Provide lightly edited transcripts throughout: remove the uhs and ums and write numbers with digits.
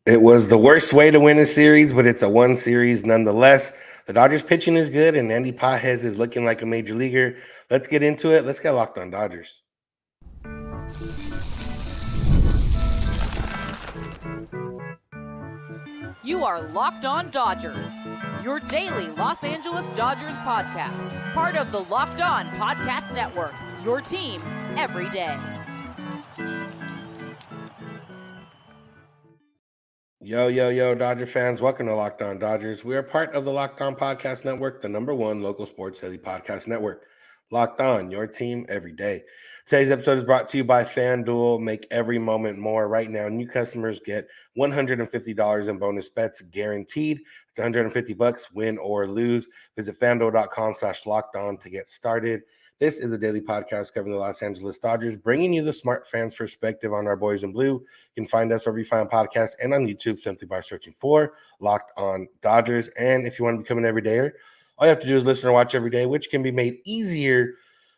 It was the worst way to win a series, but it's a one series nonetheless. The Dodgers pitching is good, and Andy Pajes is looking like a major leaguer. Let's get into it. Let's get locked on Dodgers. You are Locked On Dodgers, your daily Los Angeles Dodgers podcast. Part of the Locked On Podcast Network, your team every day. Yo, Dodger fans. Welcome to Locked On Dodgers. We are part of the Locked On Podcast Network, the number one local sports daily podcast network. Locked On, your team every day. Today's episode is brought to you by FanDuel. Make every moment more. Right now, new customers get $150 in bonus bets guaranteed. It's $150, win or lose. Visit FanDuel.com/lockedon to get started. This is a daily podcast covering the Los Angeles Dodgers, bringing you the smart fans' perspective on our boys in blue. You can find us wherever you find podcasts and on YouTube simply by searching for Locked On Dodgers. And if you want to become an everydayer, all you have to do is listen or watch every day, which can be made easier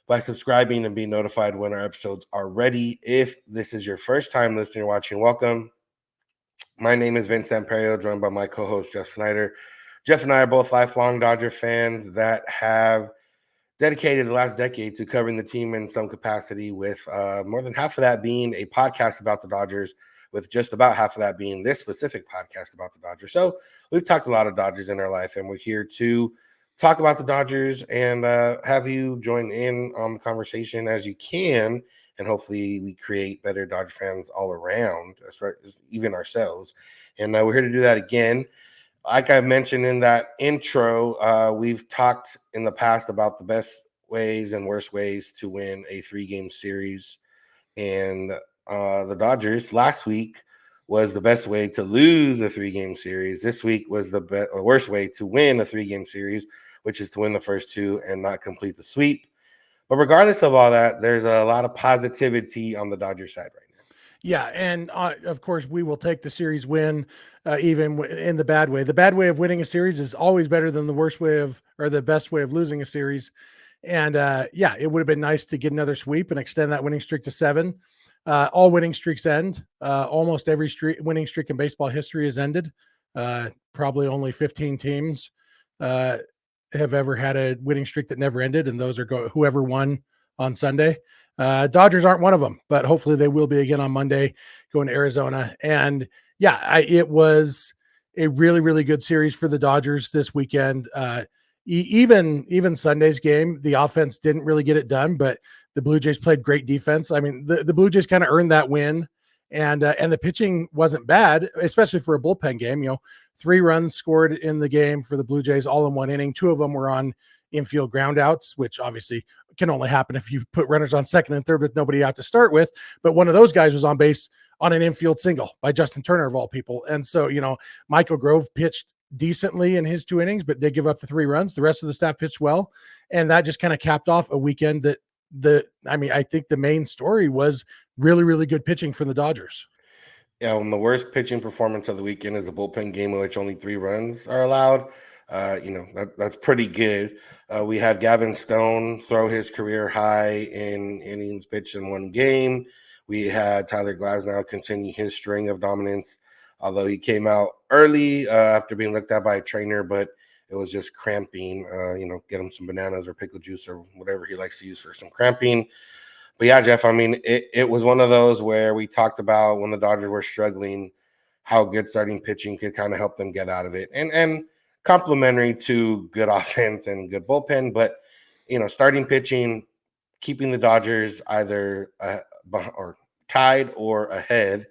by subscribing and being notified when our episodes are ready. If this is your first time listening or watching, welcome. My name is Vince Samperio, joined by my co-host, Jeff Snyder. Jeff and I are both lifelong Dodger fans that have dedicated the last decade to covering the team in some capacity, with more than half of that being a podcast about the Dodgers, with just about half of that being this specific podcast about the Dodgers. So we've talked a lot of Dodgers in our life, and we're here to talk about the Dodgers and have you join in on the conversation as you can. And hopefully we create better Dodger fans all around, even ourselves. And we're here to do that again. Like I mentioned in that intro, we've talked in the past about the best ways and worst ways to win a 3-game series. And the Dodgers last week was the best way to lose a 3-game series. This week was the worst way to win a 3-game series, which is to win the first 2 and not complete the sweep. But regardless of all that, there's a lot of positivity on the Dodgers side right now. Yeah, and of course, we will take the series win, even in the bad way. The bad way of winning a series is always better than the worst way of, or the best way of losing a series. And yeah, it would have been nice to get another sweep and extend that winning streak to 7. All winning streaks end. Almost every winning streak in baseball history has ended. Probably only 15 teams have ever had a winning streak that never ended, and those are whoever won on Sunday. Dodgers aren't one of them, but hopefully they will be again on Monday going to Arizona. And yeah, it was a really, really good series for the Dodgers this weekend. Even Sunday's game, the offense didn't really get it done, but the Blue Jays played great defense. I mean, the Blue Jays kind of earned that win, and the pitching wasn't bad, especially for a bullpen game. 3 runs scored in the game for the Blue Jays, all in one inning. 2 of them were on infield groundouts, which obviously can only happen if you put runners on second and third with nobody out to start with. But one of those guys was on base on an infield single by Justin Turner, of all people. And so, Michael Grove pitched decently in his 2 innings, but did give up the 3 runs. The rest of the staff pitched well. And that just kind of capped off a weekend that I think the main story was really, really good pitching for the Dodgers. Yeah, the worst pitching performance of the weekend is a bullpen game in which only 3 runs are allowed. That's pretty good. We had Gavin Stone throw his career high in innings pitched in 1 game. We had Tyler Glasnow continue his string of dominance, although he came out early after being looked at by a trainer, but it was just cramping. Get him some bananas or pickle juice or whatever he likes to use for some cramping. But yeah, Jeff, I mean, it was one of those where we talked about when the Dodgers were struggling, how good starting pitching could kind of help them get out of it. And complementary to good offense and good bullpen. But, starting pitching, keeping the Dodgers either or tied or ahead,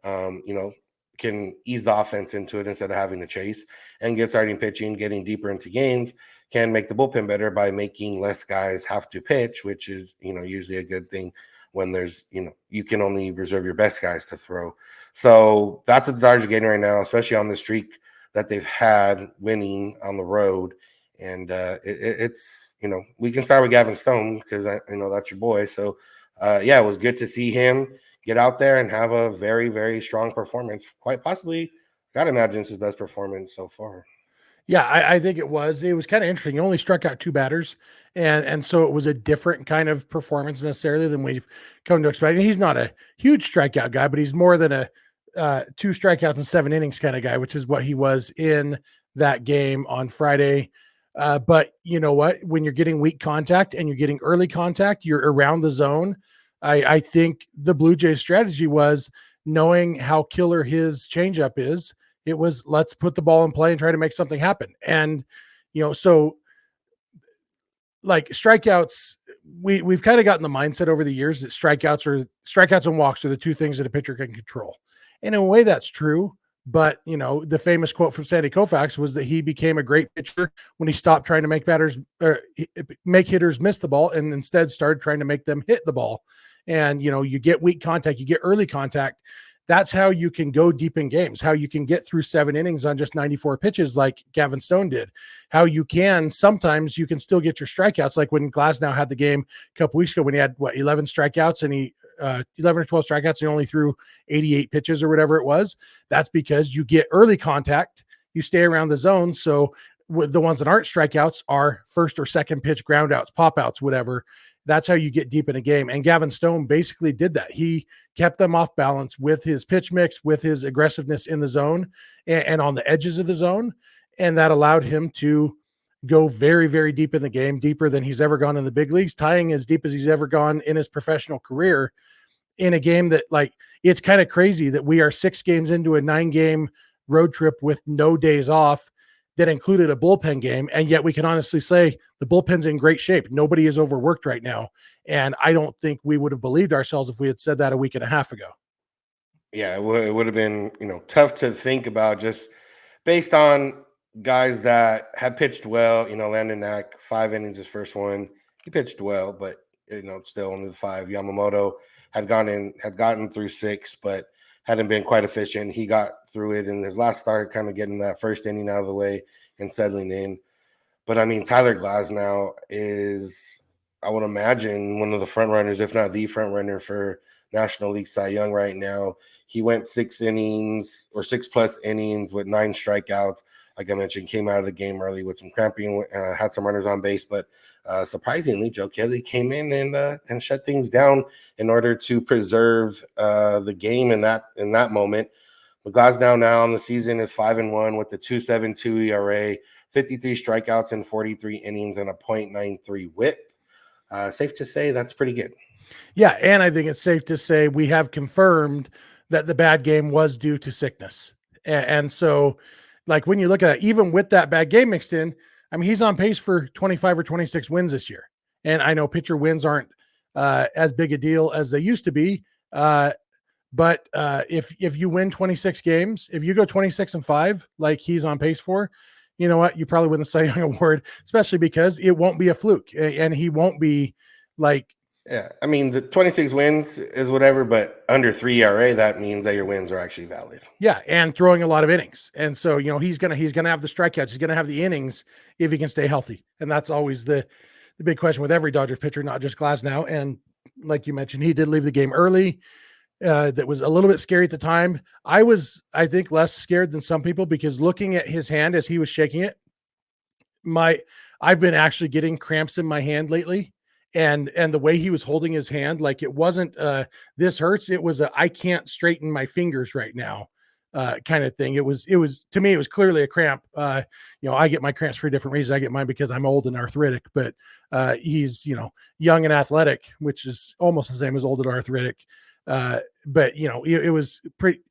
can ease the offense into it instead of having to chase, and good starting pitching, getting deeper into games, can make the bullpen better by making less guys have to pitch, which is, usually a good thing when there's, you can only reserve your best guys to throw. So that's what the Dodgers are getting right now, especially on the streak that they've had winning on the road. And it's, we can start with Gavin Stone because I know that's your boy. So yeah, it was good to see him get out there and have a very, very strong performance. Quite possibly, got to imagine it's his best performance so far. Yeah, I think it was. It was kind of interesting. He only struck out 2 batters, and so it was a different kind of performance necessarily than we've come to expect. And he's not a huge strikeout guy, but he's more than a 2 strikeouts and 7 innings kind of guy, which is what he was in that game on Friday. But you know what? When you're getting weak contact and you're getting early contact, you're around the zone. I think the Blue Jays strategy was, knowing how killer his changeup is, it was, let's put the ball in play and try to make something happen. And, so like strikeouts, we've kind of gotten the mindset over the years that strikeouts and walks are the two things that a pitcher can control. And in a way that's true. But, the famous quote from Sandy Koufax was that he became a great pitcher when he stopped trying to make hitters miss the ball and instead started trying to make them hit the ball. And, you get weak contact, you get early contact. That's how you can go deep in games, how you can get through 7 innings on just 94 pitches like Gavin Stone did, how sometimes you can still get your strikeouts. Like when Glasnow had the game a couple weeks ago when he had 11 strikeouts and 11 or 12 strikeouts and only threw 88 pitches or whatever it was. That's because you get early contact, you stay around the zone. So the ones that aren't strikeouts are first or second pitch ground outs, pop outs, whatever. That's how you get deep in a game. And Gavin Stone basically did that. He kept them off balance with his pitch mix, with his aggressiveness in the zone and on the edges of the zone. And that allowed him to go very, very deep in the game, deeper than he's ever gone in the big leagues, tying as deep as he's ever gone in his professional career, in a game that, like, it's kind of crazy that we are 6 games into a 9-game road trip with no days off that included a bullpen game. And yet we can honestly say the bullpen's in great shape. Nobody is overworked right now. And I don't think we would have believed ourselves if we had said that a week and a half ago. Yeah, it would have been, tough to think about just based on guys that had pitched well. Landon Knack, 5 innings, his first one. He pitched well, but, still only the 5. Yamamoto had gotten through 6, but hadn't been quite efficient. He got through it in his last start, kind of getting that first inning out of the way and settling in. But, Tyler Glasnow is, I would imagine, one of the front runners, if not the front runner for National League Cy Young right now. He went 6 innings or 6+ innings with 9 strikeouts. Like I mentioned, came out of the game early with some cramping, had some runners on base, but surprisingly, Joe Kelly came in and shut things down in order to preserve the game in that moment. But Glasnow now on the season is 5-1 with the 2.72 ERA, 53 strikeouts in 43 innings, and a .93 WHIP. Safe to say that's pretty good. Yeah, and I think it's safe to say we have confirmed that the bad game was due to sickness. And so, like, when you look at it, even with that bad game mixed in, he's on pace for 25 or 26 wins this year. And I know pitcher wins aren't as big a deal as they used to be. But if you win 26 games, if you go 26-5, like he's on pace for, you know what, you probably win the Cy Young Award, especially because it won't be a fluke and he won't be like. Yeah, the 26 wins is whatever, but under 3 ERA, that means that your wins are actually valid. Yeah, and throwing a lot of innings. And so, he's gonna have the strikeouts, he's gonna have the innings if he can stay healthy. And that's always the big question with every Dodgers pitcher, not just Glasnow. And like you mentioned, he did leave the game early. That was a little bit scary at the time. I was, I think, less scared than some people because looking at his hand as he was shaking it, I've been actually getting cramps in my hand lately. And the way he was holding his hand, like it wasn't this hurts. It was I can't straighten my fingers right now kind of thing. It was to me, it was clearly a cramp. I get my cramps for different reasons. I get mine because I'm old and arthritic, but he's, young and athletic, which is almost the same as old and arthritic. But it was pretty.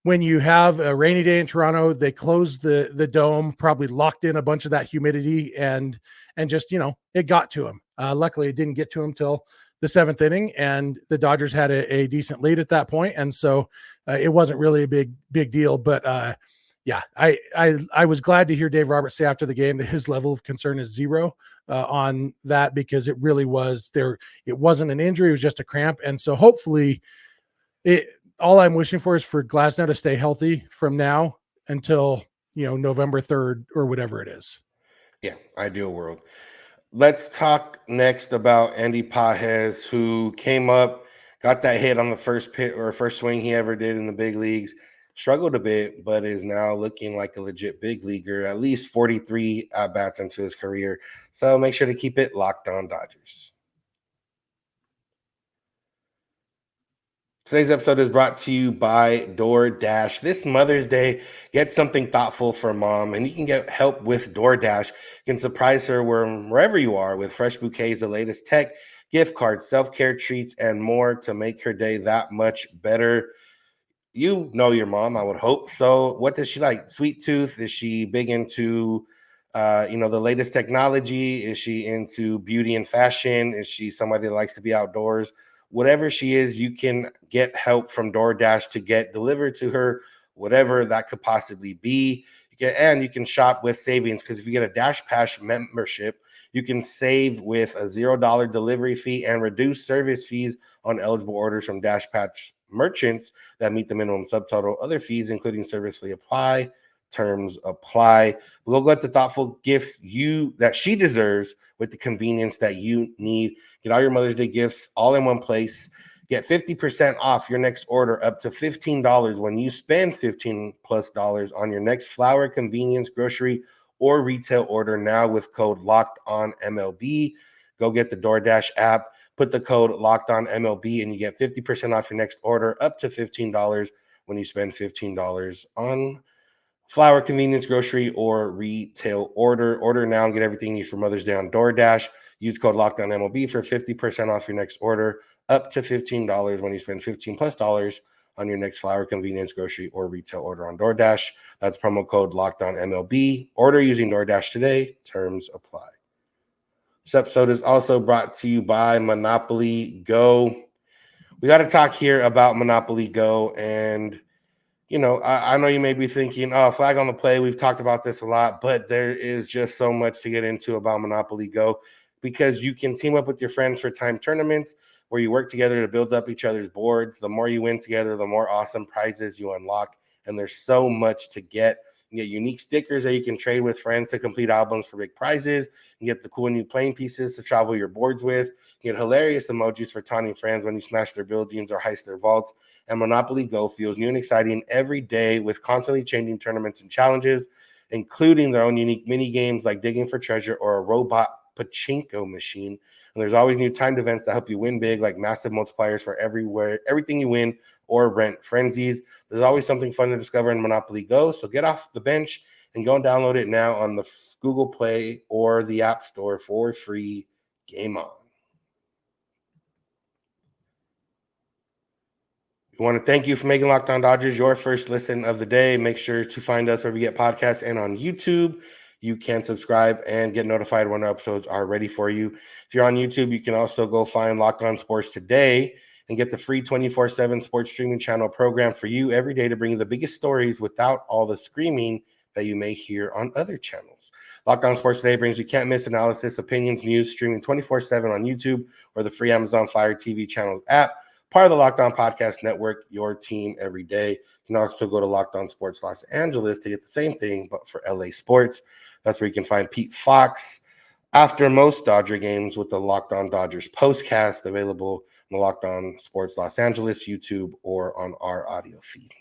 When you have a rainy day in Toronto, they closed the dome, probably locked in a bunch of that humidity and just, it got to him. Luckily, it didn't get to him till the 7th inning, and the Dodgers had a decent lead at that point, and so it wasn't really a big deal. But yeah, I was glad to hear Dave Roberts say after the game that his level of concern is 0 on that, because it really was there. It wasn't an injury; it was just a cramp, and so hopefully, all I'm wishing for is for Glasnow to stay healthy from now until November 3rd or whatever it is. Yeah, ideal world. Let's talk next about Andy Pages, who came up, got that hit on the first swing he ever did in the big leagues. Struggled a bit, but is now looking like a legit big leaguer, at least 43 at-bats into his career. So make sure to keep it locked on Dodgers. Today's episode is brought to you by DoorDash. This Mother's Day, get something thoughtful for mom, and you can get help with DoorDash. You can surprise her wherever you are with fresh bouquets, the latest tech, gift cards, self-care treats, and more to make her day that much better. You know your mom, I would hope. So what does she like? Sweet tooth? Is she big into the latest technology? Is she into beauty and fashion? Is she somebody that likes to be outdoors? Whatever she is, you can get help from DoorDash to get delivered to her, whatever that could possibly be. You can shop with savings, because if you get a Dash Pass membership, you can save with a $0 delivery fee and reduce service fees on eligible orders from Dash Pass merchants that meet the minimum subtotal. Other fees, including service fee, apply. Terms apply. We'll go get the thoughtful gifts that she deserves with the convenience that you need. Get all your Mother's Day gifts all in one place. Get 50% off your next order, up to $15 when you spend $15+ on your next flour, convenience, grocery, or retail order now with code LOCKEDONMLB. Go get the DoorDash app, put the code LOCKEDONMLB, and you get 50% off your next order, up to $15 when you spend $15 on flour, convenience, grocery, or retail order. Order now and get everything you need for Mother's Day on DoorDash. Use code LOCKEDONMLB for 50% off your next order, up to $15 when you spend $15+ on your next flour, convenience, grocery, or retail order on DoorDash. That's promo code LOCKEDONMLB. Order using DoorDash today. Terms apply. This episode is also brought to you by Monopoly Go. We got to talk here about Monopoly Go. And I know you may be thinking, oh, flag on the play. We've talked about this a lot, but there is just so much to get into about Monopoly Go, because you can team up with your friends for timed tournaments where you work together to build up each other's boards. The more you win together, the more awesome prizes you unlock. And there's so much to get. You get unique stickers that you can trade with friends to complete albums for big prizes. You get the cool new playing pieces to travel your boards with. You get hilarious emojis for taunting friends when you smash their buildings or heist their vaults. And Monopoly Go feels new and exciting every day with constantly changing tournaments and challenges, including their own unique mini games like digging for treasure or a robot pachinko machine. And there's always new timed events that help you win big, like massive multipliers for everything you win, or rent frenzies. There's always something fun to discover in Monopoly Go. So get off the bench and go and download it now on the Google Play or the App Store for free. Game on. We want to thank you for making Locked On Dodgers your first listen of the day. Make sure to find us wherever you get podcasts and on YouTube. You can subscribe and get notified when our episodes are ready for you. If you're on YouTube, you can also go find Locked On Sports Today and get the free 24/7 sports streaming channel program for you every day to bring you the biggest stories without all the screaming that you may hear on other channels. Locked On Sports Today brings you can't miss analysis, opinions, news, streaming 24/7 on YouTube or the free Amazon Fire TV channels app. Part of the Locked On Podcast Network, your team every day. You can also go to Locked On Sports Los Angeles to get the same thing, but for LA sports. That's where you can find Pete Fox after most Dodger games with the Locked On Dodgers postcast, available on the Locked On Sports Los Angeles YouTube or on our audio feed.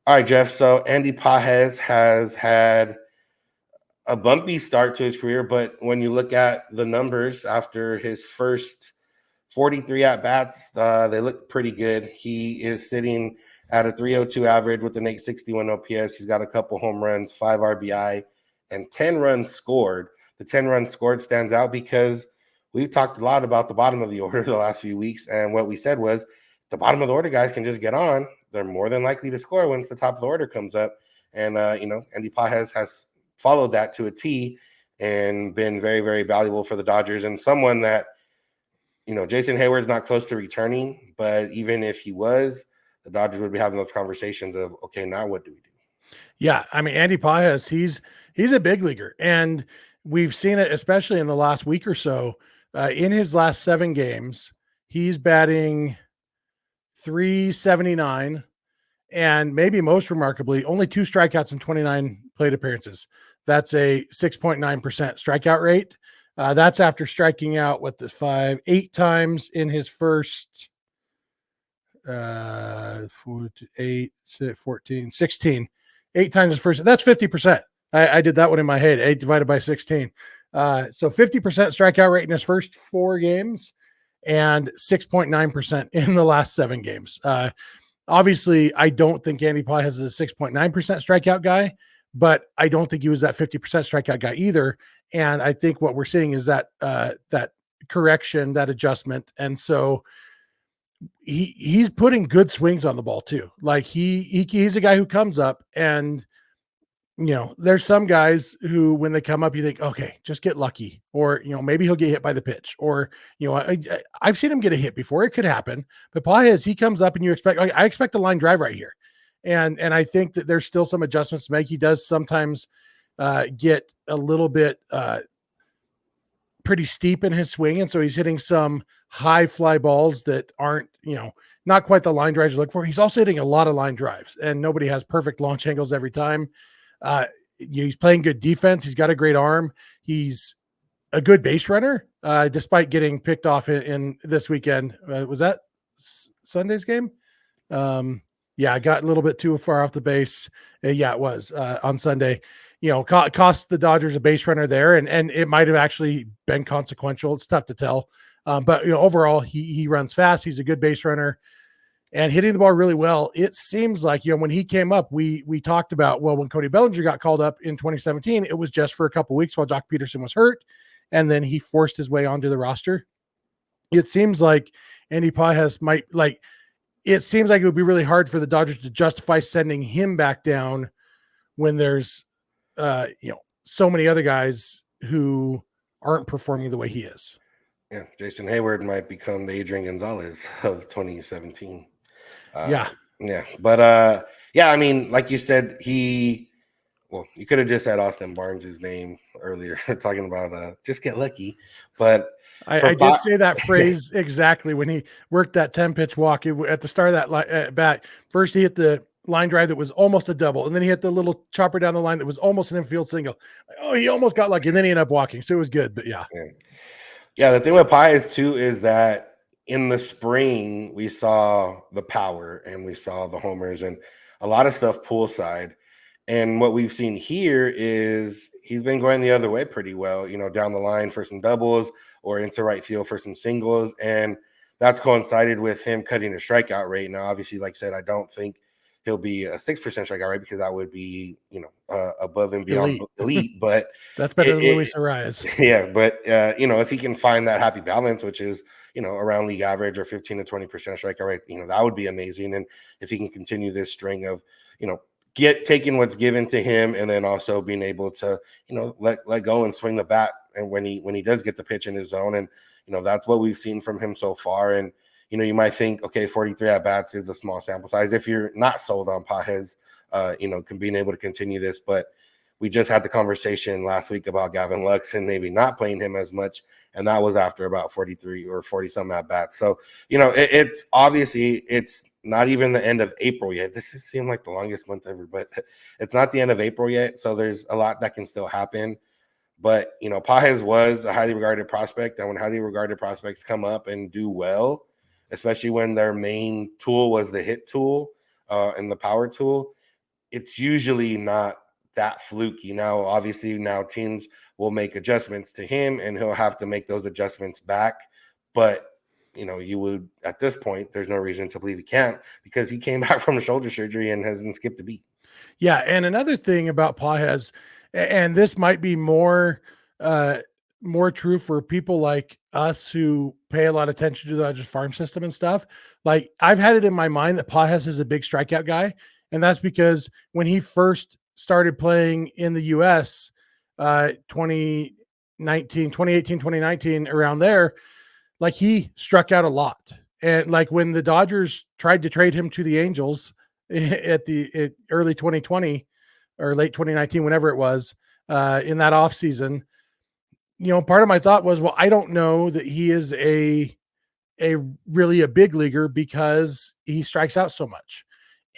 All right, Jeff. So Andy Pages has had a bumpy start to his career, but when you look at the numbers after his first 43 at-bats, they look pretty good. He is sitting at a 302 average with an 861 OPS. He's got a couple home runs, 5 RBI, and 10 runs scored. The 10 runs scored stands out because we've talked a lot about the bottom of the order the last few weeks, and what we said was the bottom of the order guys can just get on. They're more than likely to score once the top of the order comes up. And, Andy Pages has followed that to a T and been very, very valuable for the Dodgers, and someone that, Jason Hayward's not close to returning, but even if he was, the Dodgers would be having those conversations of, okay, now what do we do? Yeah, I mean, Andy Pages, he's a big leaguer, and we've seen it, especially in the last week or so. In his last 7 games, he's batting .379, and maybe most remarkably, only 2 strikeouts in 29 plate appearances. That's a 6.9% strikeout rate. That's after striking out 8 times in his first 16. 8 times his first. That's 50%. I did that one in my head. 8 divided by 16. So 50% strikeout rate in his first 4 games. and 6.9% in the last 7 games. Obviously, I don't think Andy Pages is a 6.9% strikeout guy, but I don't think he was that 50% strikeout guy either. And I think what we're seeing is that that correction, that adjustment. And so he's putting good swings on the ball too. Like he's a guy who comes up and, you know, there's some guys who, when they come up, you think, okay, just get lucky, or, you know, maybe he'll get hit by the pitch, or, you know, I've seen him get a hit before. It could happen, but Pages, he comes up and you expect, I expect a line drive right here. And I think that there's still some adjustments to make. He does sometimes get a little bit pretty steep in his swing. And so he's hitting some high fly balls that aren't, you know, not quite the line drives you look for. He's also hitting a lot of line drives, and nobody has perfect launch angles every time. He's playing good defense. He's got a great arm. He's a good base runner, despite getting picked off in this weekend. Was that Sunday's game? Yeah, I got a little bit too far off the base. Yeah, it was on Sunday. You know, cost the Dodgers a base runner there, and it might have actually been consequential. It's tough to tell. But, you know, overall, he runs fast. He's a good base runner and hitting the ball really well. It seems like, you know, when he came up, we talked about, well, when Cody Bellinger got called up in 2017, it was just for a couple of weeks while Jock Peterson was hurt, and then he forced his way onto the roster. It seems like Andy Pages might, like, it seems like it would be really hard for the Dodgers to justify sending him back down when there's, you know, so many other guys who aren't performing the way he is. Yeah, Jason Hayward might become the Adrian Gonzalez of 2017. Yeah. But yeah, I mean, like you said, you could have just said Austin Barnes' name earlier, talking about just get lucky. But I did say that phrase exactly when he worked that 10-pitch walk at the start of that bat. First, he hit the line drive that was almost a double, and then he hit the little chopper down the line that was almost an infield single. Oh, he almost got lucky, and then he ended up walking. So it was good, but yeah. Yeah, the thing with Pages too is that in the spring we saw the power and we saw the homers and a lot of stuff poolside. And what we've seen here is he's been going the other way pretty well, you know, down the line for some doubles or into right field for some singles. And that's coincided with him cutting his strikeout rate. Now, obviously, like I said, I don't think he'll be a 6% strikeout rate because that would be, you know, above and beyond elite. But that's better than Luis Arias. Yeah, but you know, if he can find that happy balance, which is, you know, around league average or 15 to 20% strikeout rate, you know, that would be amazing. And if he can continue this string of, you know, taking what's given to him and then also being able to, you know, let go and swing the bat, and when he does get the pitch in his zone, and you know, that's what we've seen from him so far. And you know, you might think, okay, 43 at bats is a small sample size if you're not sold on Pages, you know, being able to continue this. But we just had the conversation last week about Gavin Lux and maybe not playing him as much, and that was after about 43 or 40 some at bats. So you know, it's obviously it's not even the end of April yet. This has seemed like the longest month ever, but it's not the end of April yet. So there's a lot that can still happen. But, you know, Pages was a highly regarded prospect. And when highly regarded prospects come up and do well, especially when their main tool was the hit tool and the power tool, it's usually not that fluky. Now, obviously, now teams will make adjustments to him and he'll have to make those adjustments back. But you know, you would, at this point, there's no reason to believe he can't, because he came back from shoulder surgery and hasn't skipped a beat. Yeah. And another thing about Pages, and this might be more true for people like us who pay a lot of attention to the Dodgers farm system and stuff. Like, I've had it in my mind that Pages is a big strikeout guy. And that's because when he first started playing in the US, 2018, 2019, around there, like, he struck out a lot. And like when the Dodgers tried to trade him to the Angels at early 2020 or late 2019, whenever it was, in that off season, you know, part of my thought was, well, I don't know that he is a really a big leaguer because he strikes out so much.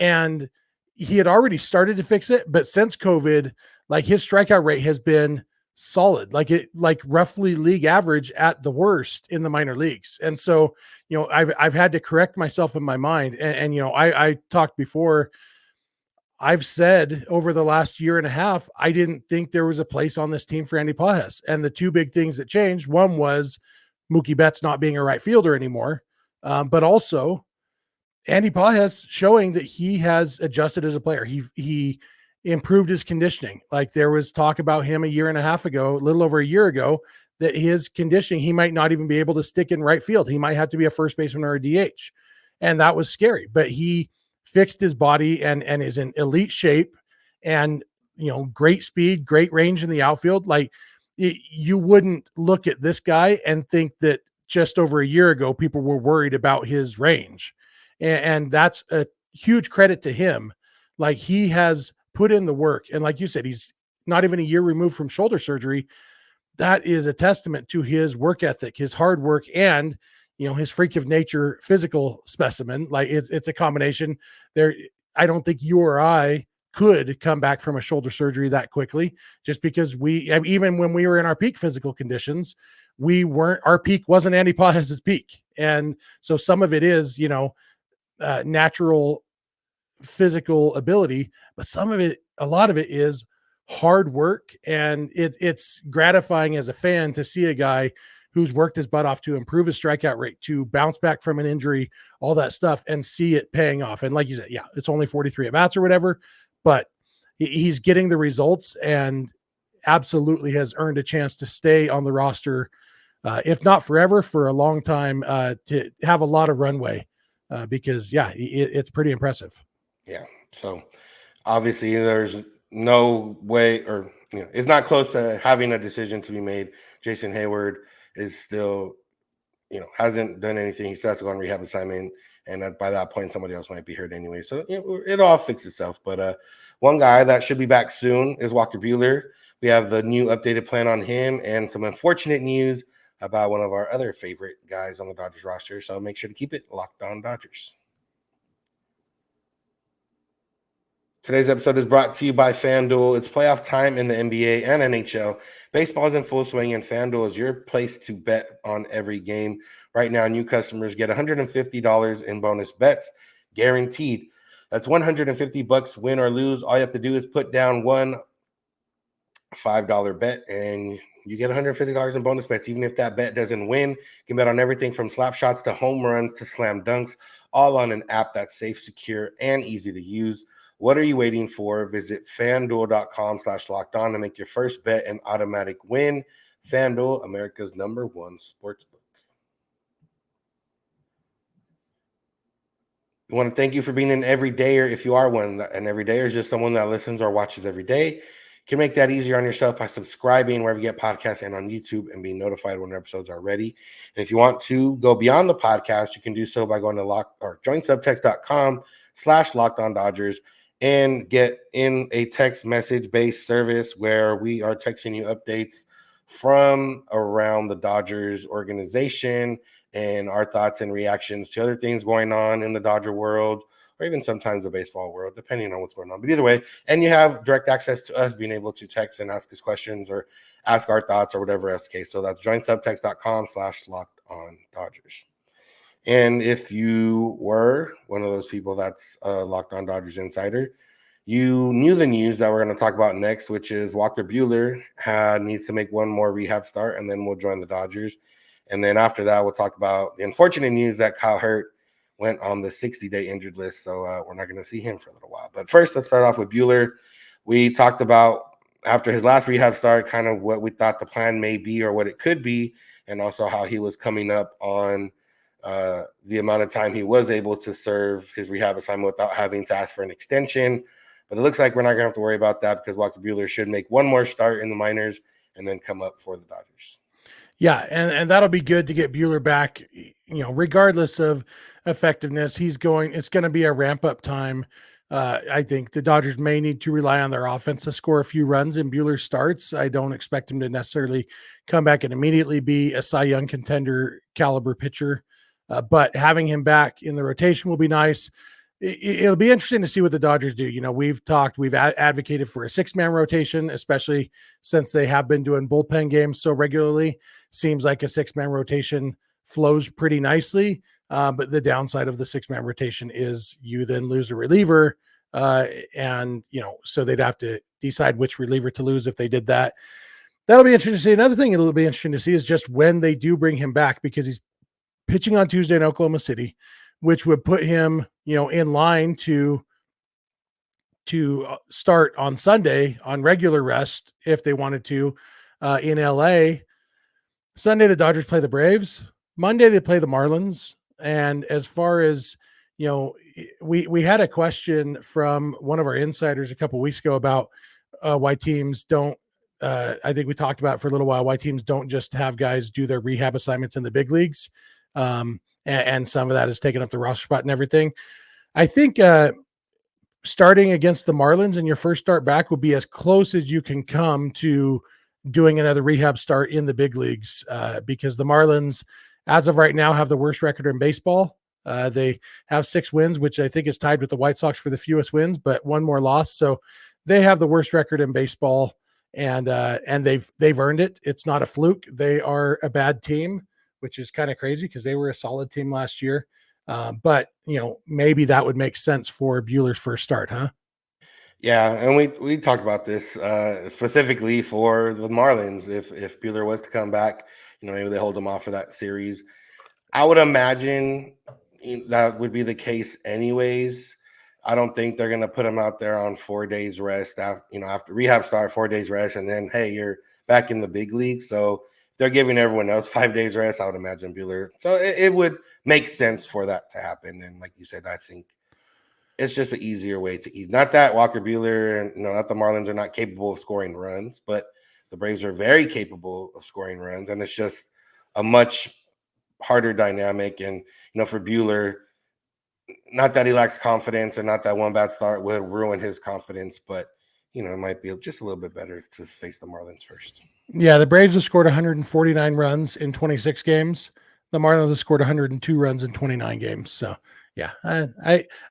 And he had already started to fix it, but since COVID, like, his strikeout rate has been solid, like roughly league average at the worst in the minor leagues. And so, you know, I've had to correct myself in my mind. And you know, I talked before, I've said over the last year and a half, I didn't think there was a place on this team for Andy Pages. And the two big things that changed, one was Mookie Betts not being a right fielder anymore. But also Andy Pages showing that he has adjusted as a player. He improved his conditioning. Like there was talk about him a year and a half ago, a little over a year ago, that his conditioning, he might not even be able to stick in right field. He might have to be a first baseman or a DH. And that was scary, but he fixed his body and is in elite shape and, great speed, great range in the outfield. Like you wouldn't look at this guy and think that just over a year ago, people were worried about his range. And that's a huge credit to him. Like he has put in the work. And like you said, he's not even a year removed from shoulder surgery. That is a testament to his work ethic, his hard work, and his freak of nature physical specimen. Like it's a combination there. I don't think you or I could come back from a shoulder surgery that quickly, just because even when we were in our peak physical conditions, our peak wasn't Andy Pages' peak. And so some of it is, natural physical ability, but a lot of it is hard work. And it's gratifying as a fan to see a guy who's worked his butt off to improve his strikeout rate, to bounce back from an injury, all that stuff, and see it paying off. And like you said, yeah, it's only 43 at bats or whatever, but he's getting the results and absolutely has earned a chance to stay on the roster, if not forever, for a long time, to have a lot of runway, because it's pretty impressive. Yeah. So obviously there's no way, or it's not close to having a decision to be made. Jason Hayward is still, hasn't done anything. He still has to go on rehab assignment, and by that point, somebody else might be hurt anyway. So it all fixes itself. But one guy that should be back soon is Walker Buehler. We have the new updated plan on him and some unfortunate news about one of our other favorite guys on the Dodgers roster. So make sure to keep it locked on Dodgers. Today's episode is brought to you by FanDuel. It's playoff time in the NBA and NHL. Baseball is in full swing, and FanDuel is your place to bet on every game. Right now, new customers get $150 in bonus bets, guaranteed. That's $150 win or lose. All you have to do is put down one $5 bet, and you get $150 in bonus bets. Even if that bet doesn't win, you can bet on everything from slap shots to home runs to slam dunks, all on an app that's safe, secure, and easy to use. What are you waiting for? Visit FanDuel.com/lockedon to make your first bet an automatic win. FanDuel, America's #1 sportsbook. We want to thank you for being an everydayer. If you are one, an everydayer is just someone that listens or watches every day. You can make that easier on yourself by subscribing wherever you get podcasts and on YouTube and being notified when episodes are ready. And if you want to go beyond the podcast, you can do so by going to joinsubtext.com/lockedondodgers and get in a text message-based service where we are texting you updates from around the Dodgers organization and our thoughts and reactions to other things going on in the Dodger world, or even sometimes the baseball world, depending on what's going on. But either way, and you have direct access to us being able to text and ask us questions or ask our thoughts or whatever else case. So that's joinsubtext.com/lockedondodgers. And if you were one of those people that's a Locked On Dodgers insider, you knew the news that we're going to talk about next, which is Walker Buehler needs to make one more rehab start, and then we'll join the Dodgers. And then after that, we'll talk about the unfortunate news that Kyle Hurt went on the 60-day injured list, so we're not going to see him for a little while. But first, let's start off with Buehler. We talked about, after his last rehab start, kind of what we thought the plan may be or what it could be, and also how he was coming up on the amount of time he was able to serve his rehab assignment without having to ask for an extension. But it looks like we're not going to have to worry about that because Walker Buehler should make one more start in the minors and then come up for the Dodgers. Yeah, and that'll be good to get Buehler back, regardless of effectiveness. It's going to be a ramp-up time. I think the Dodgers may need to rely on their offense to score a few runs in Buehler starts. I don't expect him to necessarily come back and immediately be a Cy Young contender caliber pitcher. But having him back in the rotation will be nice. It'll be interesting to see what the Dodgers do. We've advocated for a 6-man rotation, especially since they have been doing bullpen games so regularly. Seems like a 6-man rotation flows pretty nicely. But the downside of the 6-man rotation is you then lose a reliever. So they'd have to decide which reliever to lose if they did that. That'll be interesting to see. Another thing it'll be interesting to see is just when they do bring him back, because he's pitching on Tuesday in Oklahoma City, which would put him, in line to start on Sunday on regular rest if they wanted to in LA. Sunday, the Dodgers play the Braves. Monday, they play the Marlins. And as far as, we had a question from one of our insiders a couple of weeks ago about why teams don't, I think we talked about it for a little while, why teams don't just have guys do their rehab assignments in the big leagues. And some of that is taking up the roster spot and everything. I think starting against the Marlins in your first start back would be as close as you can come to doing another rehab start in the big leagues, because the Marlins, as of right now, have the worst record in baseball. They have 6 wins, which I think is tied with the White Sox for the fewest wins, but 1 more loss. So they have the worst record in baseball, and they've earned it. It's not a fluke. They are a bad team, which is kind of crazy because they were a solid team last year. But maybe that would make sense for Buehler's first start, huh? Yeah, and we talked about this specifically for the Marlins. If Buehler was to come back, maybe they hold him off for that series. I would imagine that would be the case anyways. I don't think they're going to put him out there on 4 days rest after rehab start, 4 days rest, and then hey, you're back in the big league. So they're giving everyone else 5 days rest. I would imagine Buehler. So it would make sense for that to happen. And like you said, I think it's just an easier way to ease. Not that Walker Buehler and not the Marlins are not capable of scoring runs, but the Braves are very capable of scoring runs, and it's just a much harder dynamic. And for Buehler, not that he lacks confidence, and not that one bad start would ruin his confidence, but it might be just a little bit better to face the Marlins first. Yeah, the Braves have scored 149 runs in 26 games. The Marlins have scored 102 runs in 29 games. So, yeah,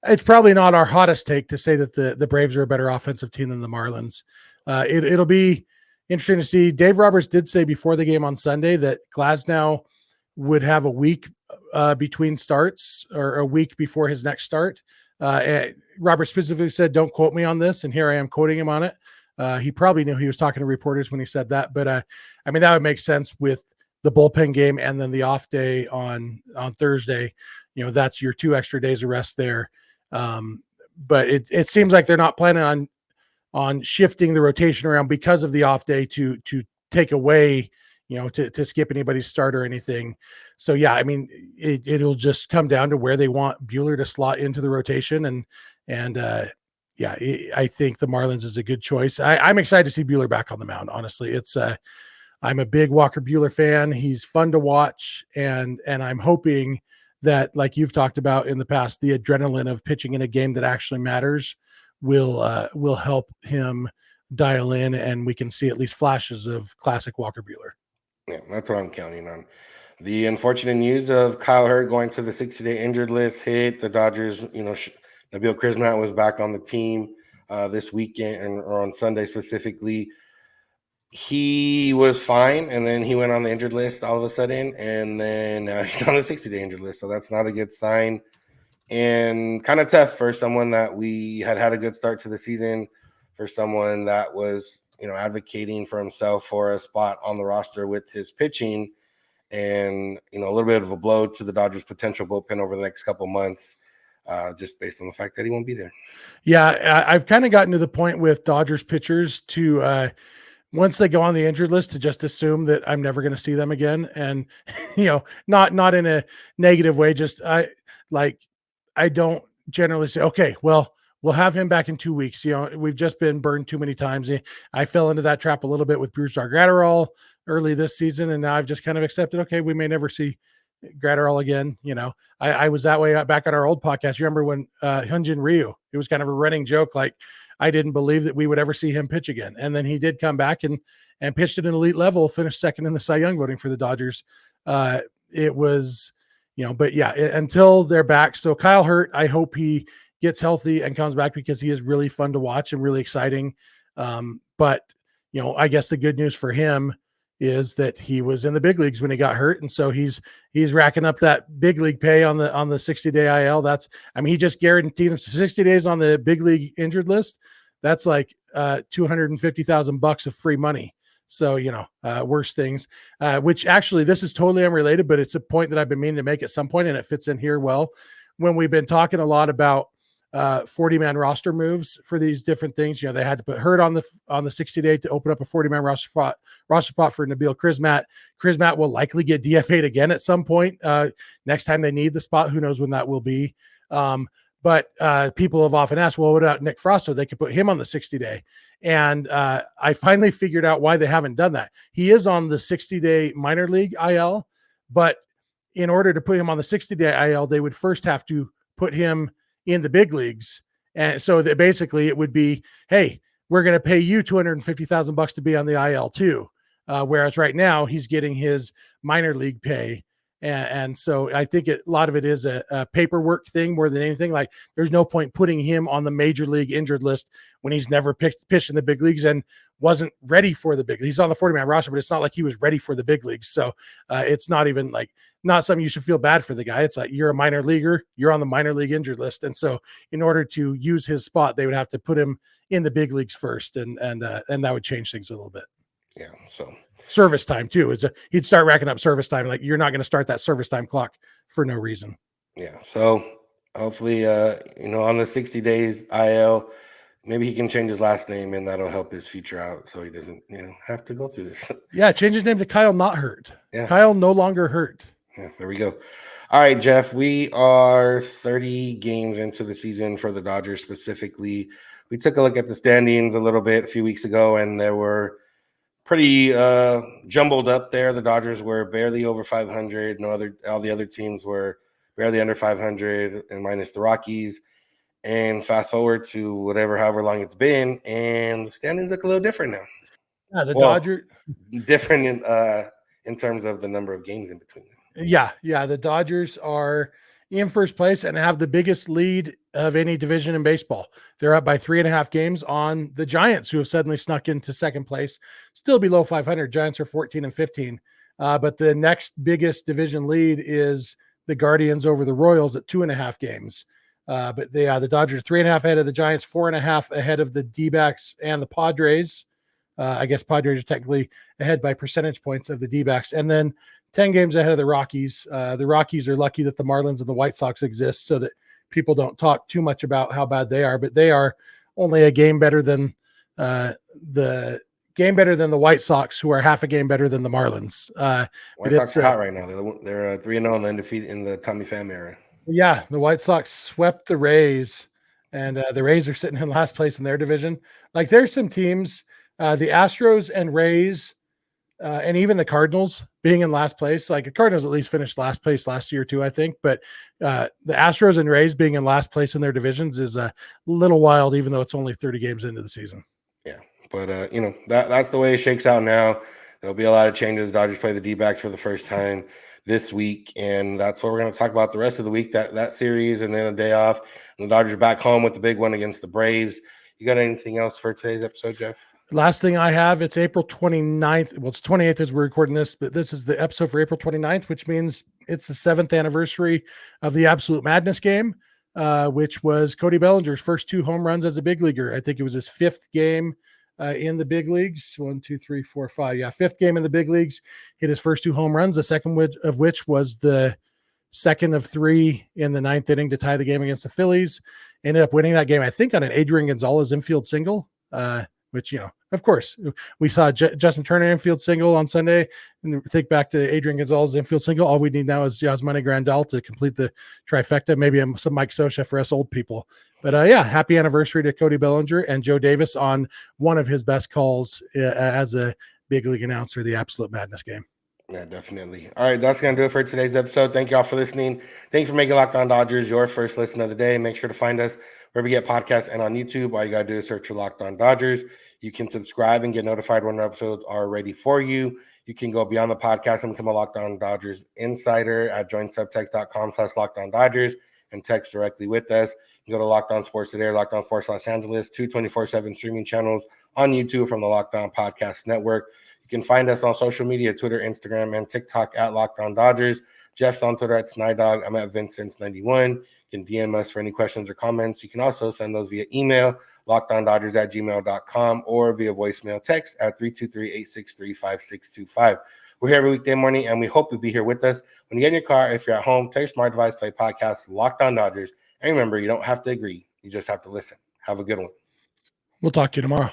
it's probably not our hottest take to say that the Braves are a better offensive team than the Marlins. It'll be interesting to see. Dave Roberts did say before the game on Sunday that Glasnow would have a week between starts, or a week before his next start. Robert specifically said, "Don't quote me on this," and here I am quoting him on it. He probably knew he was talking to reporters when he said that, but that would make sense with the bullpen game and then the off day on Thursday. That's your 2 extra days of rest there. But it seems like they're not planning on shifting the rotation around because of the off day to take away, to skip anybody's start or anything. So yeah, it'll just come down to where they want Buehler to slot into the rotation, and I think the Marlins is a good choice. I'm excited to see Buehler back on the mound. Honestly, I'm a big Walker Buehler fan. He's fun to watch, and I'm hoping that, like you've talked about in the past, the adrenaline of pitching in a game that actually matters will help him dial in, and we can see at least flashes of classic Walker Buehler. Yeah, that's what I'm counting on. The unfortunate news of Kyle Hurt going to the 60-day injured list hit the Dodgers. Nabil Krismat was back on the team this weekend, or on Sunday specifically. He was fine, and then he went on the injured list all of a sudden, and then he's on the 60-day injured list. So that's not a good sign, and kind of tough for someone that we had a good start to the season, for someone that was advocating for himself for a spot on the roster with his pitching, and a little bit of a blow to the Dodgers' potential bullpen over the next couple months, just based on the fact that he won't be there. Yeah, I've kind of gotten to the point with Dodgers pitchers to once they go on the injured list, to just assume that I'm never going to see them again, and not in a negative way. Just I don't generally say, okay, well, we'll have him back in 2 weeks. We've just been burned too many times. I fell into that trap a little bit with Brusdar Graterol early this season, and now I've just kind of accepted, okay, we may never see Graterol again. I was that way back on our old podcast. You remember when Hyunjin Ryu, it was kind of a running joke, like I didn't believe that we would ever see him pitch again. And then he did come back and pitched at an elite level, finished second in the Cy Young voting for the Dodgers. It was, but yeah, until they're back. So Kyle Hurt, I hope he gets healthy and comes back, because he is really fun to watch and really exciting. But I guess the good news for him is that he was in the big leagues when he got hurt, and so he's racking up that big league pay on the 60-day IL. That's, he just guaranteed him 60 days on the big league injured list. That's like $250,000 of free money. So, worse things, which actually this is totally unrelated, but it's a point that I've been meaning to make at some point, and it fits in here well. When we've been talking a lot about 40-man roster moves for these different things, they had to put Hurt on the 60-day to open up a 40-man roster spot for Nabil Krismat. Krismat will likely get DFA'd again at some point next time they need the spot. Who knows when that will be? But people have often asked, well, what about Nick Frost? So they could put him on the 60-day. And I finally figured out why they haven't done that. He is on the 60-day minor league IL, but in order to put him on the 60-day IL, they would first have to put him in the big leagues. And so that basically it would be, hey, we're going to pay you $250,000 to be on the IL too. Whereas right now he's getting his minor league pay. And so I think a lot of it is a paperwork thing more than anything. Like there's no point putting him on the major league injured list when he's never pitched in the big leagues and wasn't ready for the big leagues. He's on the 40-man roster, but it's not like he was ready for the big leagues. So it's not even not something you should feel bad for the guy. It's like you're a minor leaguer, you're on the minor league injured list. And so in order to use his spot, they would have to put him in the big leagues first. And that would change things a little bit. Yeah. So service time too. He'd start racking up service time. Like you're not going to start that service time clock for no reason. Yeah. So hopefully, on the 60 days IL, maybe he can change his last name and that'll help his future out. So he doesn't, have to go through this. Yeah. Change his name to Kyle Not Hurt. Yeah. Kyle no longer hurt. Yeah. There we go. All right, Jeff, we are 30 games into the season for the Dodgers specifically. We took a look at the standings a little bit a few weeks ago, and there were pretty jumbled up there. The Dodgers were barely over 500. All the other teams were barely under 500, and minus the Rockies. And fast forward to however long it's been, and the standings look a little different now. Yeah, Dodgers different in terms of the number of games in between them. Yeah. The Dodgers are in first place and have the biggest lead of any division in baseball. They're up by 3.5 games on the Giants, who have suddenly snuck into second place, still below 500. Giants are 14-15. But the next biggest division lead is the Guardians over the Royals at 2.5 games. But the Dodgers 3.5 ahead of the Giants, 4.5 ahead of the D-backs and the Padres. I guess Padres are technically ahead by percentage points of the D-backs. And then 10 games ahead of the Rockies. The Rockies are lucky that the Marlins and the White Sox exist so that people don't talk too much about how bad they are, but they are only a game better than the White Sox, who are half a game better than the Marlins. White Sox are hot right now. They're 3-0 and undefeated in the Tommy Pham era. Yeah, the White Sox swept the Rays, and the Rays are sitting in last place in their division. Like there's some teams, the Astros and Rays, and even the Cardinals being in last place. Like the Cardinals at least finished last place last year too, I think. But the Astros and Rays being in last place in their divisions is a little wild, even though it's only 30 games into the season. Yeah, but that's the way it shakes out now. There'll be a lot of changes. Dodgers play the D-backs for the first time this week, and that's what we're going to talk about the rest of the week, that series, and then a day off. And the Dodgers are back home with the big one against the Braves. You got anything else for today's episode, Jeff? Last thing I have, it's April 29th. Well, it's 28th as we're recording this, but this is the episode for April 29th, which means it's the 7th anniversary of the Absolute Madness game, which was Cody Bellinger's first 2 home runs as a big leaguer. I think it was his 5th game in the big leagues. 1, 2, 3, 4, 5. Yeah, 5th game in the big leagues. Hit his first 2 home runs, the second of which was the second of 3 in the 9th inning to tie the game against the Phillies. Ended up winning that game, I think, on an Adrian Gonzalez infield single, which, of course, we saw Justin Turner infield single on Sunday, and think back to Adrian Gonzalez infield single. All we need now is Yasmani Grandal to complete the trifecta. Maybe some Mike Scioscia for us old people. But happy anniversary to Cody Bellinger and Joe Davis on one of his best calls as a big league announcer, the Absolute Madness game. Yeah, definitely. All right, that's going to do it for today's episode. Thank you all for listening. Thank you for making Locked On Dodgers your first listen of the day. Make sure to find us wherever you get podcasts and on YouTube. All you got to do is search for Locked On Dodgers. You can subscribe and get notified when our episodes are ready for you. You can go beyond the podcast and become a Locked On Dodgers insider at joinsubtext.com/LockedOnDodgers and text directly with us. You can go to Locked On Sports Today or Locked On Sports Los Angeles, 2 24/7 streaming channels on YouTube from the Locked On Podcast Network. You can find us on social media, Twitter, Instagram, and TikTok at Locked On Dodgers. Jeff's on Twitter at Snydog. I'm at Vincent's91. You can DM us for any questions or comments. You can also send those via email, lockedondodgers@gmail.com, or via voicemail text at 323-863-5625. We're here every weekday morning, and we hope you'll be here with us. When you get in your car, if you're at home, tell your smart device, play podcast Locked On Dodgers. And remember, you don't have to agree. You just have to listen. Have a good one. We'll talk to you tomorrow.